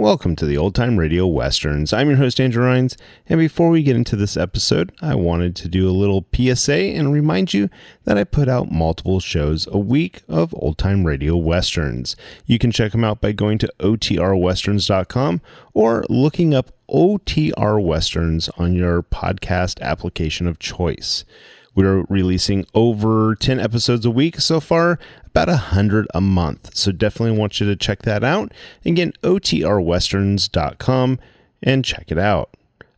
Welcome to the Old Time Radio Westerns. I'm your host, Andrew Rhynes, and before we get into this episode, I wanted to do a little PSA and remind you that I put out multiple shows a week of Old Time Radio Westerns. You can check them out by going to OTRwesterns.com or looking up OTR Westerns on your podcast application of choice. We're releasing over 10 episodes a week so far, about 100 a month. So definitely want you to check that out. Again, OTRwesterns.com and check it out.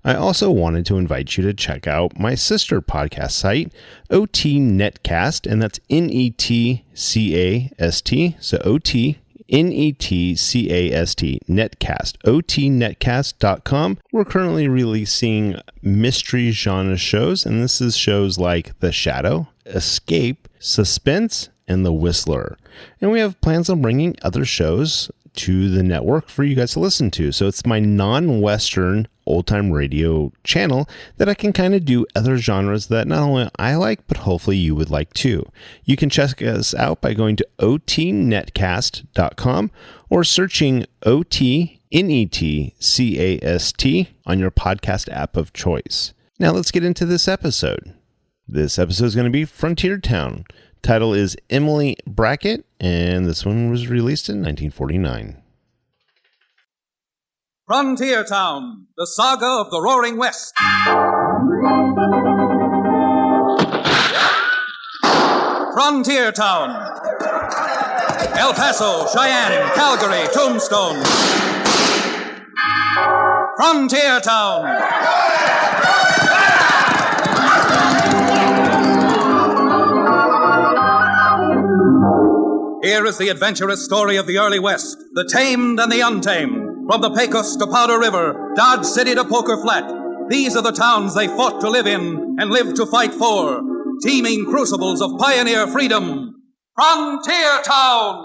I also wanted to invite you to check out my sister podcast site, OT Netcast, and that's Netcast. So OT Netcast, Netcast, OTNetcast.com. We're currently releasing mystery genre shows, and this is shows like The Shadow, Escape, Suspense, and The Whistler. And we have plans on bringing other shows to the network for you guys to listen to. So it's my non-Western old-time radio channel that I can kind of do other genres that not only I like, but hopefully you would like too. You can check us out by going to otnetcast.com or searching OTNetcast on your podcast app of choice. Now let's get into this episode. This episode is going to be Frontier Town. Title is Emily Brackett, and this one was released in 1949. Frontier Town, the saga of the Roaring West. Frontier Town. El Paso, Cheyenne, Calgary, Tombstone. Frontier Town. Here is the adventurous story of the early West, the tamed and the untamed. From the Pecos to Powder River, Dodge City to Poker Flat, these are the towns they fought to live in and lived to fight for. Teeming crucibles of pioneer freedom. Frontier Town!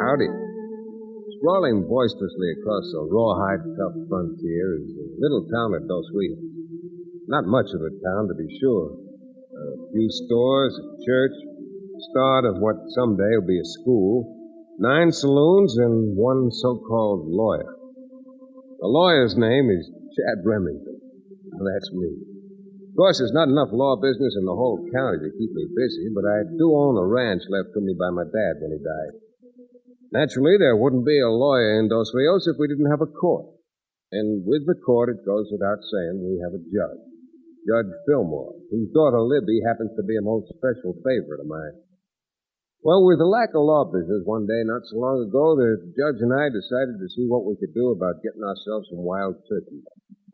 Howdy. Sprawling boisterously across the rawhide tough frontier is a little town of Dos Rios. Not much of a town, to be sure. A few stores, a church, start of what someday will be a school, 9 saloons, and one so-called lawyer. The lawyer's name is Chad Remington. Well, that's me. Of course, there's not enough law business in the whole county to keep me busy, but I do own a ranch left to me by my dad when he died. Naturally, there wouldn't be a lawyer in Dos Rios if we didn't have a court. And with the court, it goes without saying, we have a judge. Judge Fillmore, whose daughter Libby happens to be a most special favorite of mine. Well, with the lack of law business one day not so long ago, the judge and I decided to see what we could do about getting ourselves some wild turkey.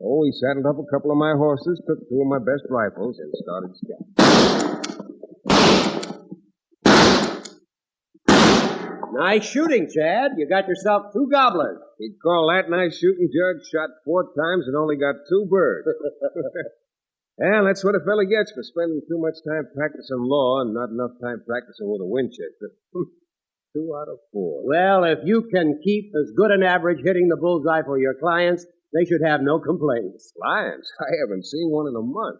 So we saddled up a couple of my horses, took 2 of my best rifles, and started scouting. Nice shooting, Chad. You got yourself 2 gobblers. He'd call that nice shooting, Judge. Shot 4 times and only got 2 birds. Well, that's what a fella gets for spending too much time practicing law and not enough time practicing with a Winchester. 2 out of 4. Well, if you can keep as good an average hitting the bullseye for your clients, they should have no complaints. Clients? I haven't seen one in a month.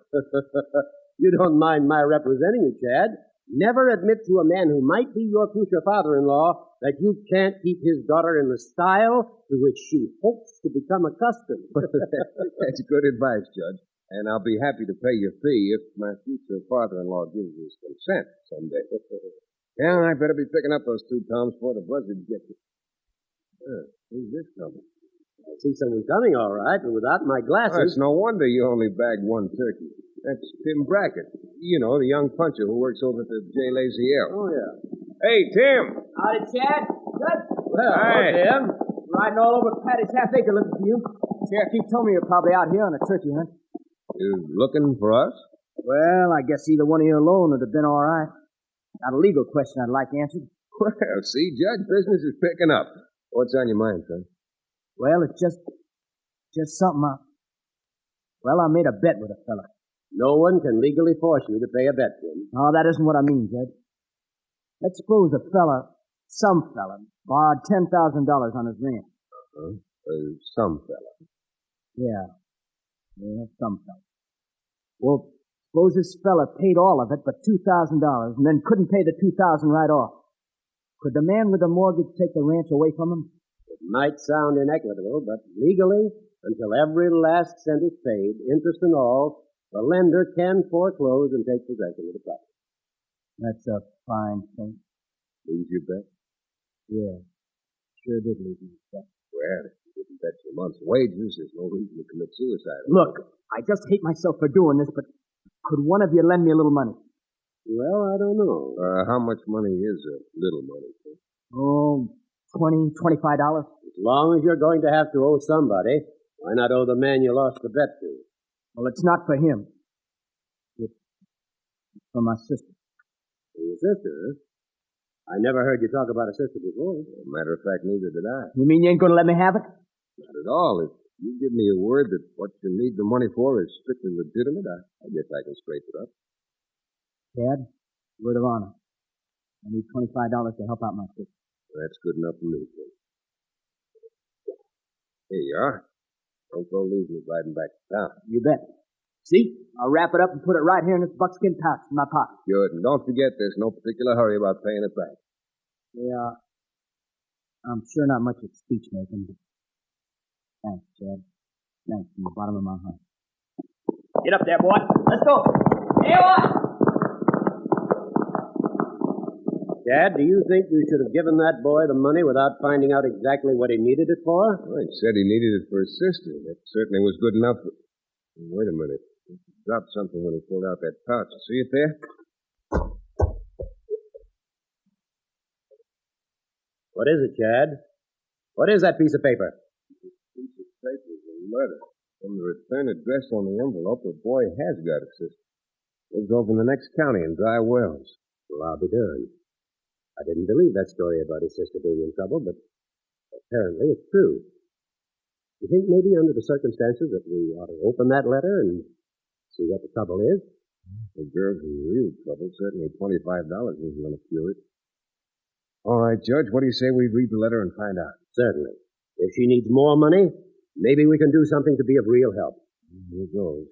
You don't mind my representing you, Chad. Never admit to a man who might be your future father-in-law that you can't keep his daughter in the style to which she hopes to become accustomed. That's good advice, Judge. And I'll be happy to pay your fee if my future father-in-law gives his consent someday. Yeah, I better be picking up those 2 toms before the buzzards get you. Who's this coming? I see someone coming, all right, but without my glasses. Oh, it's no wonder you only bagged 1 turkey. That's Tim Brackett. You know, the young puncher who works over at the J. Lazier. Oh, yeah. Hey, Tim. Howdy, Chad. Good. Well, Hi. Tim. Riding all over Patty's half-acre looking for you. Cherokee told me you're probably out here on a turkey hunt. You looking for us? Well, I guess either one of you alone would have been all right. Got a legal question I'd like answered. Well, see, Judge, business is picking up. What's on your mind, son? Well, it's just something I made a bet with a fella. No one can legally force you to pay a bet, Jim. Oh, that isn't what I mean, Judge. Let's suppose some fella, borrowed $10,000 on his ranch. Some fella. Yeah, some fella. Well, suppose this fella paid all of it but $2,000 and then couldn't pay the $2,000 right off. Could the man with the mortgage take the ranch away from him? It might sound inequitable, but legally, until every last cent is paid, interest and all, the lender can foreclose and take possession of the property. That's a fine thing. Lose your bet? Yeah, sure did lose my bet. Well, if you didn't bet your month's wages, there's no reason to commit suicide. Look, I just hate myself for doing this, but could one of you lend me a little money? Well, I don't know. How much money is a little money, sir? Oh, $20, $25. As long as you're going to have to owe somebody, why not owe the man you lost the bet to? Well, it's not for him. It's for my sister. For your sister, huh? I never heard you talk about a sister before. As a matter of fact, neither did I. You mean you ain't going to let me have it? Not at all. If you give me a word that what you need the money for is strictly legitimate, I guess I can straighten it up. Dad, word of honor. I need $25 to help out my sister. That's good enough for me, kid. Here you are. Don't go losing it riding back to town. You bet. See? I'll wrap it up and put it right here in this buckskin pouch in my pocket. Good. And don't forget, there's no particular hurry about paying it back. Yeah, I'm sure not much at speech making, but thanks, Chad. Thanks from the bottom of my heart. Get up there, boy. Let's go. Hey, boy! Dad, do you think you should have given that boy the money without finding out exactly what he needed it for? Well, he said he needed it for his sister. That certainly was good enough. Wait a minute. He dropped something when he pulled out that pouch. See it there? What is it, Chad? What is that piece of paper? This piece of paper is a letter. From the return address on the envelope, the boy has got a sister. Lives over in the next county in Dry Wells. Well, I'll be darned. I didn't believe that story about his sister being in trouble, but apparently it's true. You think maybe under the circumstances that we ought to open that letter and see what the trouble is? The girl's in real trouble. Certainly $25 isn't going to cure it. All right, Judge, what do you say we read the letter and find out? Certainly. If she needs more money, maybe we can do something to be of real help. Here goes.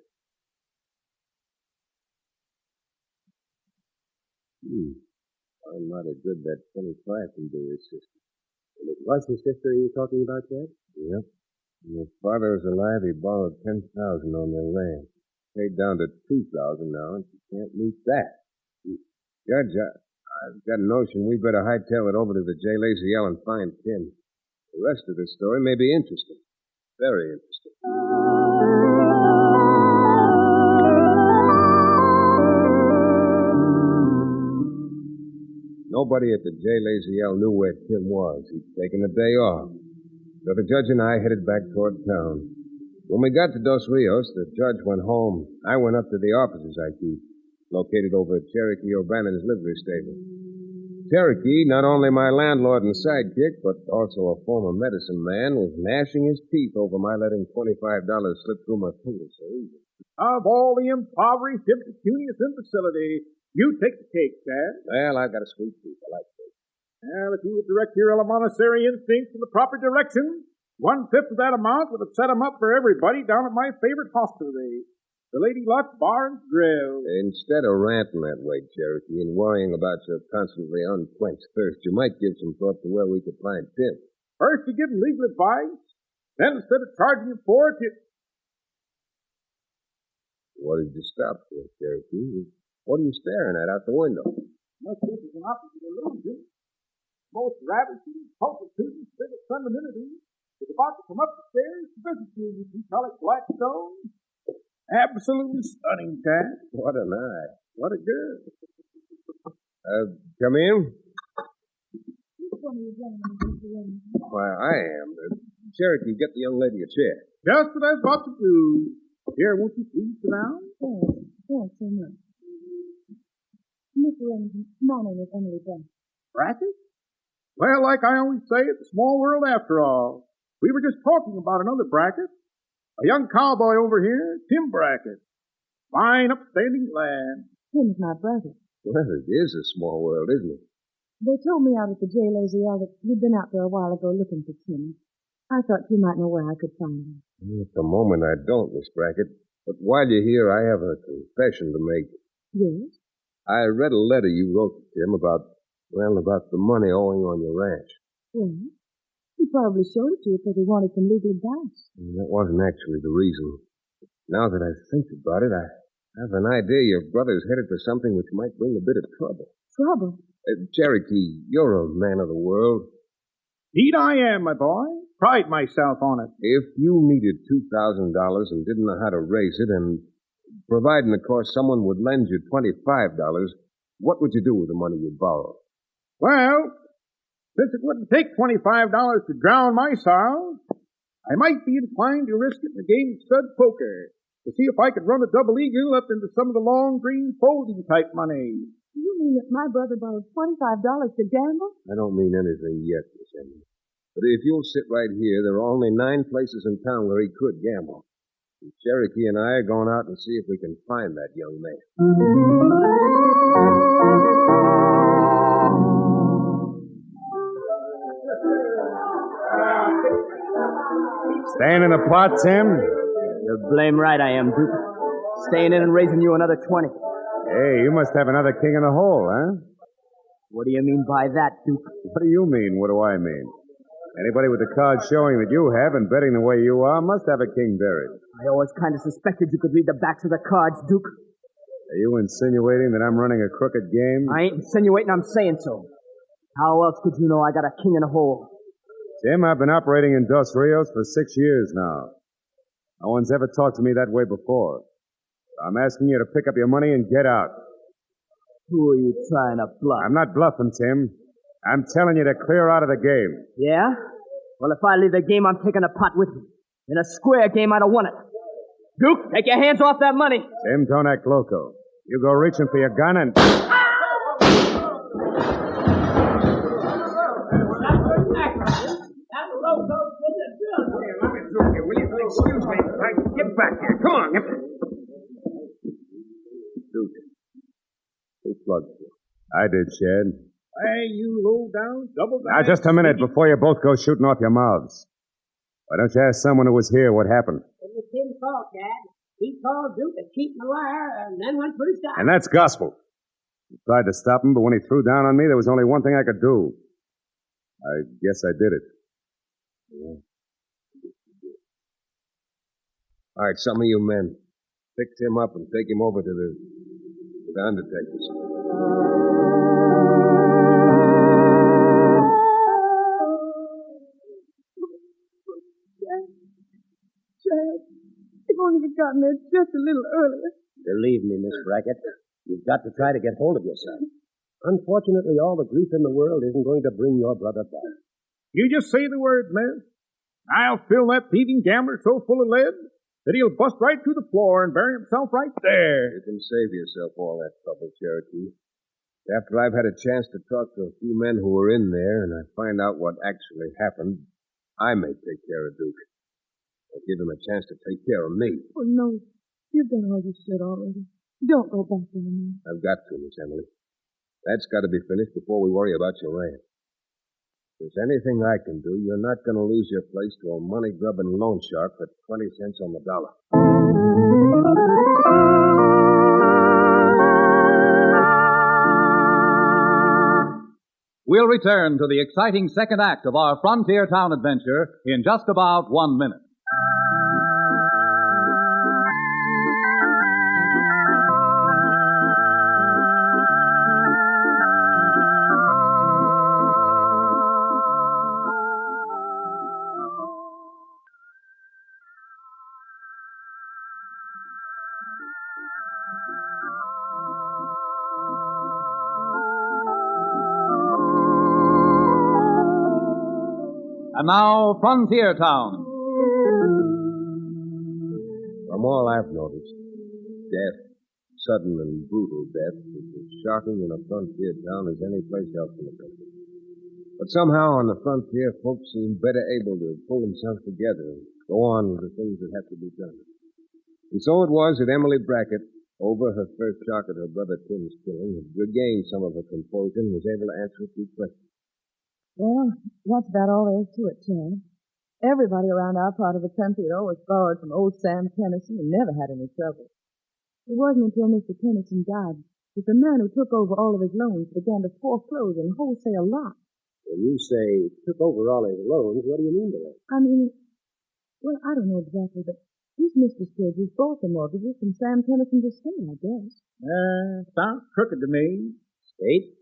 I'm not as good that 25 can do his sister. And it was his sister you were talking about, Chad? Yep. When his father was alive, he borrowed $10,000 on their land. Paid down to $2,000 now, and she can't meet that. Judge, I've got a notion we better hightail it over to the J. Lazy L and find Tim. The rest of this story may be interesting. Very interesting. Nobody at the J. Lazy L knew where Tim was. He'd taken a day off. So the judge and I headed back toward town. When we got to Dos Rios, the judge went home. I went up to the offices I keep, located over at Cherokee O'Brannon's livery stable. Cherokee, not only my landlord and sidekick, but also a former medicine man, was gnashing his teeth over my letting $25 slip through my fingers so easy. Of all the impoverished, impecunious imbecility, you take the cake, Dad. Well, I've got a sweet tooth. I like cake. Well, if you would direct your elementary instincts in the proper direction, 1/5 of that amount would have set 'em up for everybody down at my favorite hostelry, the Lady Luck Bar and Grill. Instead of ranting that way, Cherokee, and worrying about your constantly unquenched thirst, you might give some thought to where we could find Tim. First, you give him legal advice. Then, instead of charging him for it, you... What did you stop for, Cherokee? What are you staring at out the window? Must this is an opposite illusion. Most ravishing, pulsating, spirit femininity is about to come up the stairs to visit you, you bucolic Blackstone. Absolutely stunning, Dad. What an eye. What a girl. Come in. Why, I am. Cherokee, get the young lady a chair. Just what I was about to do. Here, won't you please sit down? Oh, thanks so much. Mr. Remington, my name is Emily Brent. Brackett? Well, like I always say, it's a small world after all. We were just talking about another Brackett. A young cowboy over here, Tim Brackett. Fine, upstanding lad. Tim's my brother. Well, it is a small world, isn't it? They told me out at the jail, AZL, that you'd been out there a while ago looking for Tim. I thought you might know where I could find him. At the moment, I don't, Miss Brackett. But while you're here, I have a confession to make. Yes? I read a letter you wrote to Tim about the money owing on your ranch. Well, he probably showed it to you because he wanted some legal advice. That wasn't actually the reason. Now that I think about it, I have an idea your brother's headed for something which might bring a bit of trouble. Trouble? Cherokee, you're a man of the world. Indeed I am, my boy. Pride myself on it. If you needed $2,000 and didn't know how to raise it, and providing, of course, someone would lend you $25, what would you do with the money you borrowed? Well, since it wouldn't take $25 to drown my sorrow, I might be inclined to risk it in a game of stud poker to see if I could run a double eagle up into some of the long green folding type money. You mean that my brother borrowed $25 to gamble? I don't mean anything yet, Miss Emily. But if you'll sit right here, there are only 9 places in town where he could gamble. And Cherokee and I are going out and see if we can find that young man. Staying in the pot, Tim? You're blame right I am, Duke. Staying in and raising you another 20. Hey, you must have another king in the hole, huh? What do you mean by that, Duke? What do you mean? What do I mean? Anybody with the cards showing that you have and betting the way you are must have a king buried. I always kind of suspected you could read the backs of the cards, Duke. Are you insinuating that I'm running a crooked game? I ain't insinuating, I'm saying so. How else could you know I got a king in a hole? Tim, I've been operating in Dos Rios for 6 years now. No one's ever talked to me that way before. I'm asking you to pick up your money and get out. Who are you trying to bluff? I'm not bluffing, Tim. I'm telling you to clear out of the game. Yeah? Well, if I leave the game, I'm taking a pot with me. In a square game, I'd have won it. Duke, take your hands off that money. Tim, don't act loco. You go reaching for your gun and... Excuse me. Get back here. Come on. Duke, who plugged you? I did, Chad. Hey, you low down, double down. Now, just a minute before you both go shooting off your mouths. Why don't you ask someone who was here what happened? It was Tim's fault, Dad. He called Duke to keep him a liar and then went for his shot. And that's gospel. I tried to stop him, but when he threw down on me, there was only one thing I could do. I guess I did it. Yeah. All right, some of you men, pick Tim up and take him over to the undertaker's. Chad, if only you'd gotten there just a little earlier. Believe me, Miss Brackett, you've got to try to get hold of yourself. Unfortunately, all the grief in the world isn't going to bring your brother back. You just say the word, miss. I'll fill that thieving gambler so full of lead that he'll bust right through the floor and bury himself right there. You can save yourself all that trouble, Cherokee. After I've had a chance to talk to a few men who were in there and I find out what actually happened, I may take care of Duke. I'll give him a chance to take care of me. Oh, no. You've done all you should already. Don't go back anymore. I've got to, Miss Emily. That's got to be finished before we worry about your ranch. If there's anything I can do, you're not going to lose your place to a money-grubbing loan shark for 20 cents on the dollar. We'll return to the exciting second act of our Frontier Town adventure in just about 1 minute. And now, Frontier Town. From all I've noticed, death, sudden and brutal death, is as shocking in a frontier town as any place else in the country. But somehow on the frontier, folks seem better able to pull themselves together and go on with the things that have to be done. And so it was that Emily Brackett, over her first shock at her brother Tim's killing, had regained some of her composure and was able to answer a few questions. Well, that's about all there is to it, Chad. Everybody around our part of the country had always borrowed from old Sam Tennyson and never had any trouble. It wasn't until Mr. Tennyson died that the man who took over all of his loans began to foreclose and wholesale lots. When you say took over all his loans, what do you mean by that? I mean, well, I don't know exactly, but this Mr. Sturgis bought the mortgages from Sam Tennyson's estate, I guess. Sounds crooked to me. State?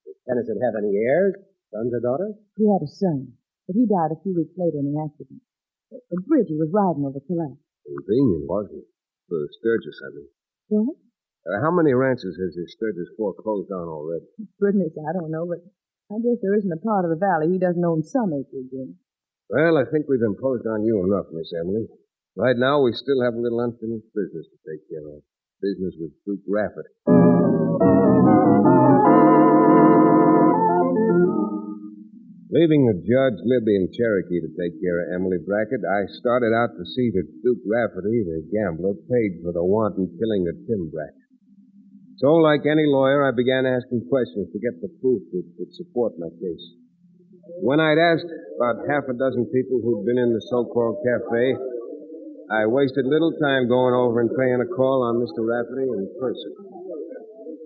Did Tennyson have any heirs? Sons or daughters? He had a son, but he died a few weeks later in an accident. The bridge he was riding over collapsed. Convenient, wasn't it? For Sturgis, I mean. What? How many ranches has this Sturgis foreclosed on already? Goodness, I don't know, but I guess there isn't a part of the valley he doesn't own some acreage in. Well, I think we've imposed on you enough, Miss Emily. Right now, we still have a little unfinished business to take care of. Business with Duke Rafferty. Leaving the judge, Libby, and Cherokee to take care of Emily Brackett, I started out to see that Duke Rafferty, the gambler, paid for the wanton killing of Tim Brackett. So, like any lawyer, I began asking questions to get the proof that would support my case. When I'd asked about half a dozen people who'd been in the so-called cafe, I wasted little time going over and paying a call on Mr. Rafferty in person.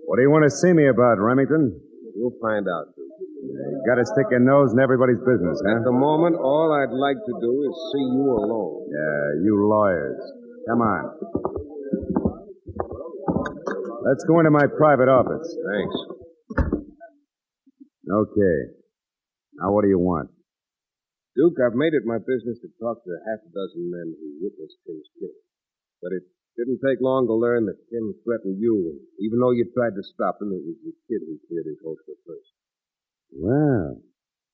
What do you want to see me about, Remington? You'll find out, Duke. You gotta stick your nose in everybody's business, huh? At the moment, all I'd like to do is see you alone. Yeah, you lawyers. Come on. Let's go into my private office. Thanks. Okay. Now, what do you want? Duke, I've made it my business to talk to half a dozen men who witnessed Tim's killing. But it didn't take long to learn that Tim threatened you. Even though you tried to stop him, it was the kid who cleared his holster first. Well,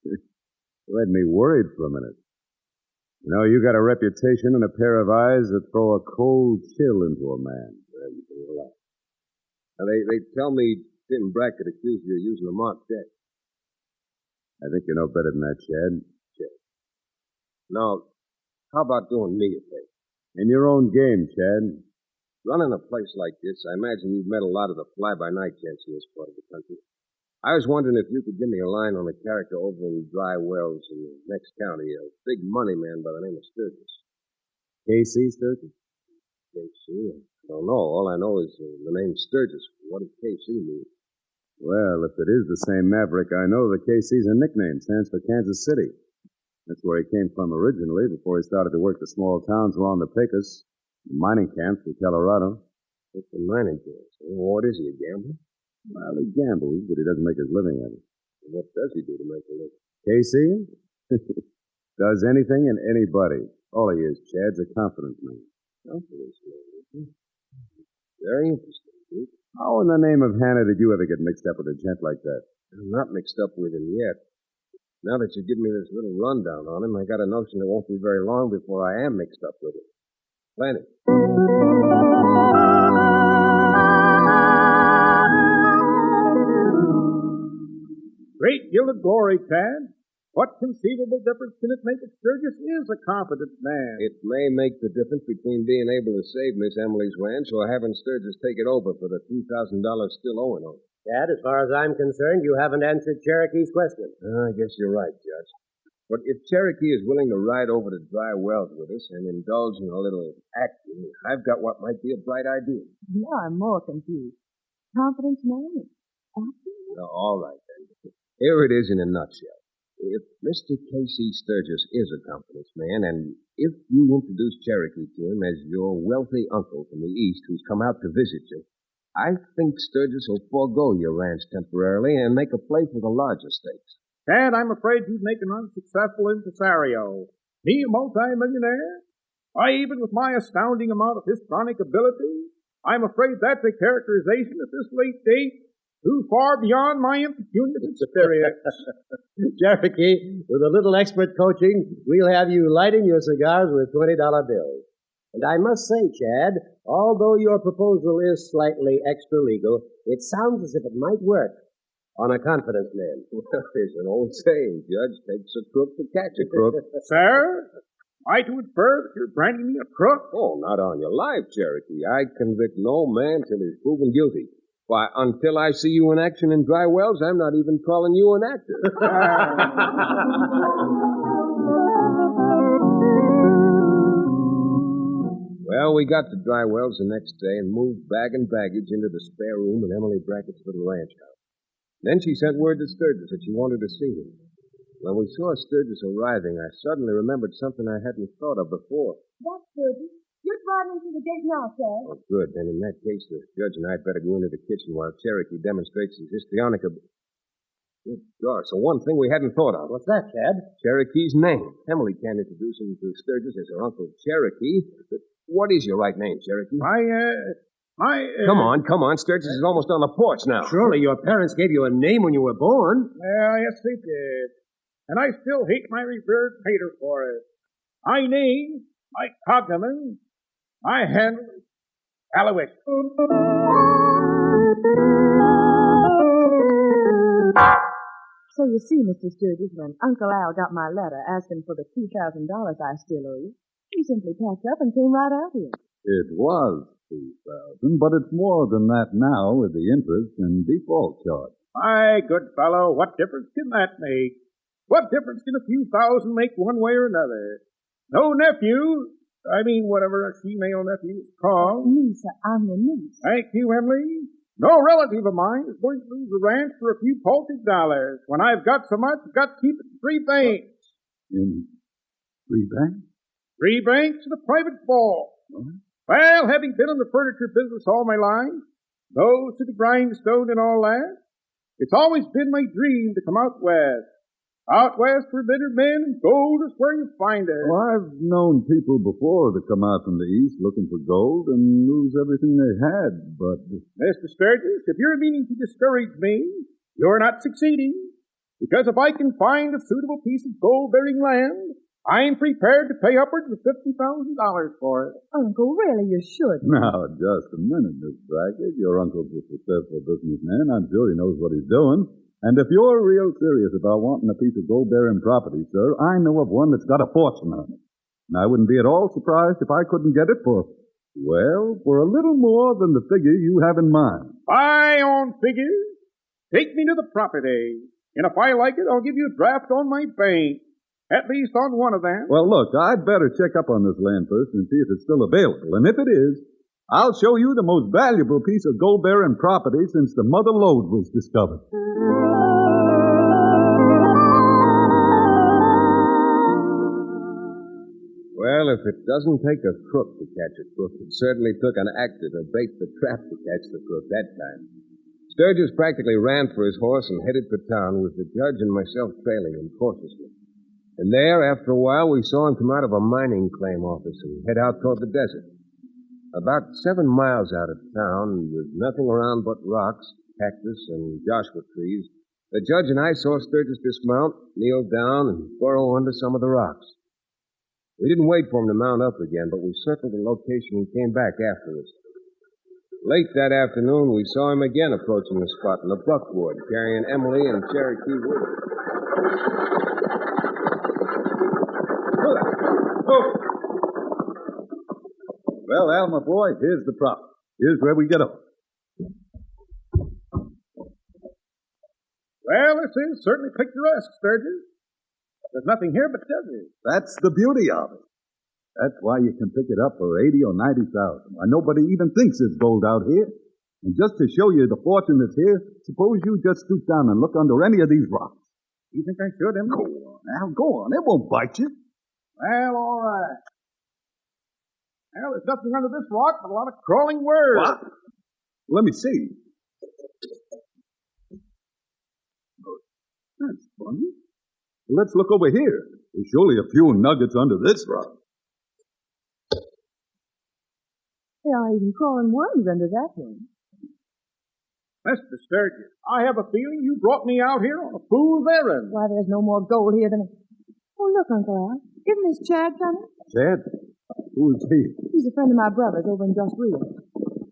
you had me worried for a minute. You know, you got a reputation and a pair of eyes that throw a cold chill into a man. Well, you can relax. Now, they tell me Tim Brackett accused you of using a marked deck. I think you know better than that, Chad. Now, how about doing me a favor? In your own game, Chad. Running a place like this, I imagine you've met a lot of the fly-by-night gents in this part of the country. I was wondering if you could give me a line on a character over in Dry Wells in the next county, a big money man by the name of Sturgis. K.C. Sturgis? K.C.? I don't know. All I know is the name Sturgis. What does K.C. mean? Well, if it is the same Maverick, I know that K.C.'s a nickname. Stands for Kansas City. That's where he came from originally before he started to work the small towns along the Pecos, mining camps in Colorado. What's the mining camps? What is he, a gambler? Well, he gambles, but he doesn't make his living at it. What does he do to make a living? Casey? Does anything and anybody. All he is, Chad's a confidence man. Confidence man? Very interesting, Duke. How in the name of Hannah did you ever get mixed up with a gent like that? I'm not mixed up with him yet. Now that you give me this little rundown on him, I got a notion it won't be very long before I am mixed up with him. Plenty. Great gilded glory, Tad. What conceivable difference can it make if Sturgis is a competent man? It may make the difference between being able to save Miss Emily's ranch or having Sturgis take it over for the $2,000 still owing on it. Dad, as far as I'm concerned, you haven't answered Cherokee's question. I guess you're right, Judge. But if Cherokee is willing to ride over to Dry Wells with us and indulge in a little acting, I've got what might be a bright idea. Now I'm more confused. Confidence man? Acting? No, all right, then. Here it is in a nutshell. If Mr. K.C. Sturgis is a confidence man, and if you introduce Cherokee to him as your wealthy uncle from the East who's come out to visit you, I think Sturgis will forego your ranch temporarily and make a play for the larger stakes. Tad, I'm afraid you'd make an unsuccessful impresario. Me, a multi-millionaire? Why, even with my astounding amount of histrionic ability, I'm afraid that's a characterization at this late date too far beyond my impecunious experience. Cherokee, with a little expert coaching, we'll have you lighting your cigars with $20 bills. And I must say, Chad, although your proposal is slightly extra-legal, it sounds as if it might work. On a confidence man. There's an old saying, Judge, takes a crook to catch a crook. Sir, am I to infer that you're branding me a crook? Oh, not on your life, Cherokee. I convict no man till he's proven guilty. Why, until I see you in action in Dry Wells, I'm not even calling you an actor. Well, we got to Dry Wells the next day and moved bag and baggage into the spare room in Emily Brackett's little ranch house. Then she sent word to Sturgis that she wanted to see him. When we saw Sturgis arriving, I suddenly remembered something I hadn't thought of before. That's Sturgis. You're driving through the gate now, Chad. Oh, good. Then in that case, the judge and I'd better go into the kitchen while Cherokee demonstrates his histrionic Good gosh, so one thing we hadn't thought of. What's that, Chad? Cherokee's name. Emily can't introduce him to Sturgis as her Uncle Cherokee. But what is your right name, Cherokee? Come on. Sturgis is almost on the porch now. Surely your parents gave you a name when you were born. Well, yes, they did. And I still hate my revered pater for it. My name, my cognomen, my handle is Alouette. So you see, Mr. Sturgis, when Uncle Al got my letter asking for the $2,000 I still owe you, he simply packed up and came right out here. It was 2,000, but it's more than that now with the interest and default charge. My good fellow, what difference can that make? What difference can a few thousand make one way or another? No nephew, whatever a female nephew is called. Niece, I'm your niece. Thank you, Emily. No relative of mine is going to lose a ranch for a few paltry dollars. When I've got so much, I've got to keep it in 3 banks. In 3 banks? 3 banks and a private vault. Well, having been in the furniture business all my life, nose to the grindstone and all that, it's always been my dream to come out west. Out west for better men, and gold is where you find it. Well, I've known people before that come out from the east looking for gold and lose everything they had, but... Mr. Sturgis, if you're meaning to discourage me, you're not succeeding. Because if I can find a suitable piece of gold-bearing land, I'm prepared to pay upwards of $50,000 for it. Uncle, really, you should. Now, just a minute, Miss Brackett. Your uncle's a successful businessman. I'm sure he knows what he's doing. And if you're real serious about wanting a piece of gold-bearing property, sir, I know of one that's got a fortune on it. And I wouldn't be at all surprised if I couldn't get it for a little more than the figure you have in mind. I own figures. Take me to the property. And if I like it, I'll give you a draft on my bank. At least on one of them. Well, look, I'd better check up on this land first and see if it's still available. And if it is, I'll show you the most valuable piece of gold-bearing property since the Mother Lode was discovered. Well, if it doesn't take a crook to catch a crook, it certainly took an actor to bait the trap to catch the crook that time. Sturgis practically ran for his horse and headed for town with the judge and myself trailing him cautiously. And there, after a while, we saw him come out of a mining claim office and head out toward the desert. About 7 miles out of town, with nothing around but rocks, cactus, and Joshua trees, the judge and I saw Sturgis dismount, kneel down, and burrow under some of the rocks. We didn't wait for him to mount up again, but we circled the location and came back after us. Late that afternoon, we saw him again approaching the spot in the buckwood, carrying Emily and Cherokee with him. Well, Al, my boy, here's the property. Here's where we get off. Well, this is certainly picturesque, Sturgis. There's nothing here but desert. That's the beauty of it. That's why you can pick it up for 80 or 90,000. Why nobody even thinks there's gold out here. And just to show you the fortune that's here, suppose you just stoop down and look under any of these rocks. You think I should, Emily? Go on, Al, go on. It won't bite you. Well, all right. Well, there's nothing under this rock but a lot of crawling worms. What? Let me see. That's funny. Let's look over here. There's surely a few nuggets under this rock. There are even crawling worms under that one. Mr. Sturgis, I have a feeling you brought me out here on a fool's errand. Why, there's no more gold here than... Oh, look, Uncle Al. Isn't this Chad coming? Chad? Who's he? He's a friend of my brother's over in Just Real.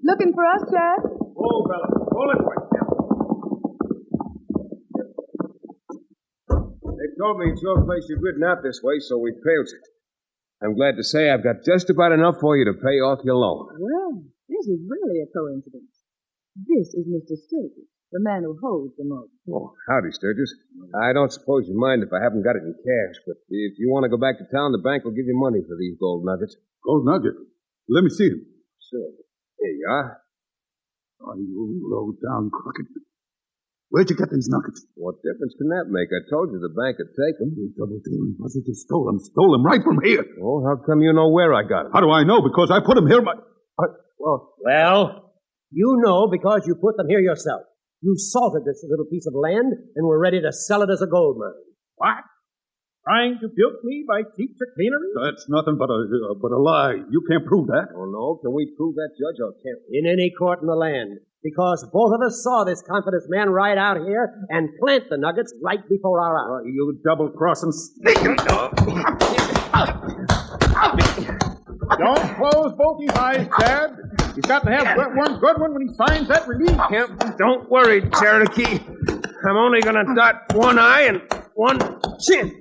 Looking for us, Chad? Oh, fella. Pull it quick now. told me it's no place you've ridden out this way, so we trailed it. I'm glad to say I've got just about enough for you to pay off your loan. Well, this is really a coincidence. This is Mr. Sturgis, the man who holds the mortgage. Oh, howdy, Sturgis. I don't suppose you mind if I haven't got it in cash, but if you want to go back to town, the bank will give you money for these gold nuggets. Gold nugget? Let me see them. Sure. Here you are. Oh, you low-down crooked. Where'd you get these nuggets? What difference can that make? I told you the bank would take them. You double-dealing buzzard. You stole them. Stole them right from here. Oh, how come you know where I got them? How do I know? Because I put them here. Well, you know because you put them here yourself. You salted this little piece of land and were ready to sell it as a gold mine. What? Trying to bilk me by cheap chicanery? That's nothing but a lie. You can't prove that. Oh, no? Can we prove that, Judge, or can't we? In any court in the land. Because both of us saw this confidence man ride out here and plant the nuggets right before our eyes. You double-crossing sneaker dog. Don't close both his eyes, Dad. He's got to have one good one when he signs that release. Don't worry, Cherokee. I'm only going to dot one eye and one chin.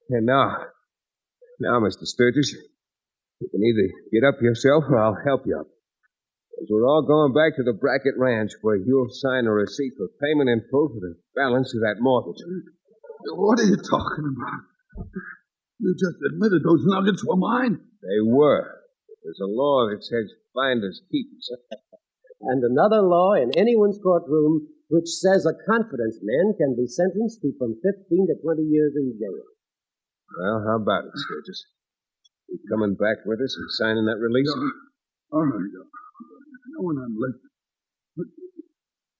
And now, Mr. Sturgis, you can either get up yourself or I'll help you up. Because we're all going back to the Brackett Ranch where you'll sign a receipt for payment in full for the balance of that mortgage. What are you talking about? You just admitted those nuggets were mine. They were. There's a law that says finders keepers. And another law in anyone's courtroom which says a confidence man can be sentenced to from 15 to 20 years in jail. Well, how about it, Sturgis? You coming back with us and signing that release? All right. No one I'm left. But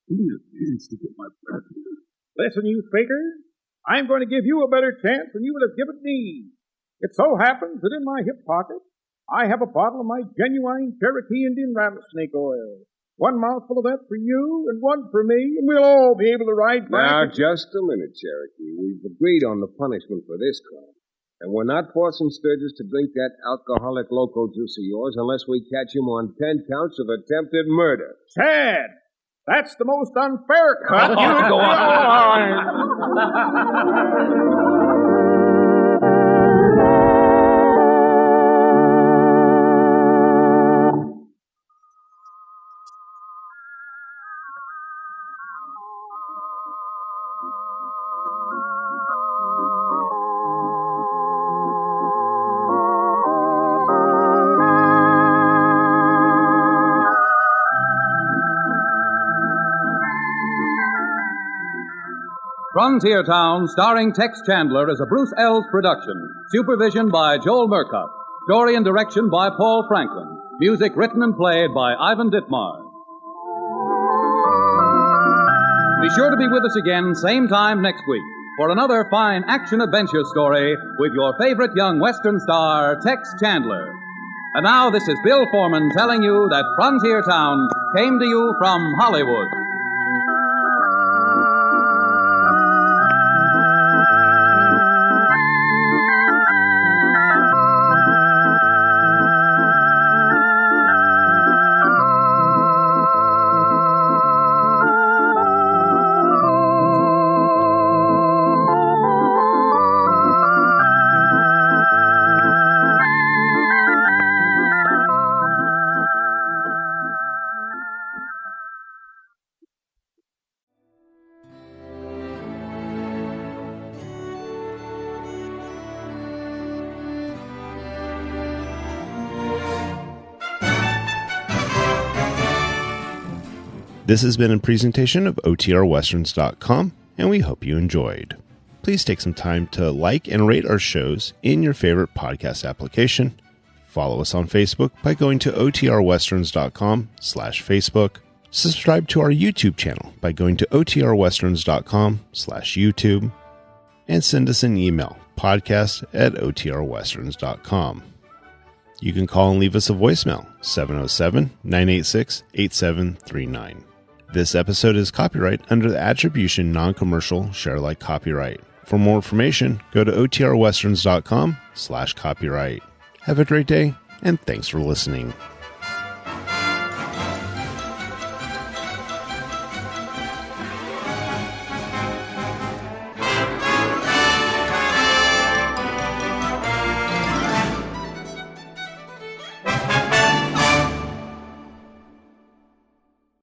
give me a chance to get my breath. Listen, you faker. I'm going to give you a better chance than you would have given me. It so happens that in my hip pocket, I have a bottle of my genuine Cherokee Indian rattlesnake oil. One mouthful of that for you and one for me, and we'll all be able to ride back. Now, just a minute, Cherokee. We've agreed on the punishment for this crime. And we're not forcing Sturgis to drink that alcoholic loco juice of yours unless we catch him on 10 counts of attempted murder. Chad, that's the most unfair cut. You go on. Frontier Town, starring Tex Chandler, is a Bruce Ells production. Supervision by Joel Murcott. Story and direction by Paul Franklin. Music written and played by Ivan Ditmars. Be sure to be with us again, same time next week, for another fine action-adventure story with your favorite young Western star, Tex Chandler. And now, this is Bill Foreman telling you that Frontier Town came to you from Hollywood. This has been a presentation of OTRWesterns.com, and we hope you enjoyed. Please take some time to like and rate our shows in your favorite podcast application. Follow us on Facebook by going to OTRWesterns.com/Facebook. Subscribe to our YouTube channel by going to OTRWesterns.com/YouTube. And send us an email, podcast@OTRWesterns.com. You can call and leave us a voicemail, 707-986-8739. This episode is copyright under the Attribution Non-Commercial Share-alike copyright. For more information, go to OTRWesterns.com/copyright. Have a great day, and thanks for listening.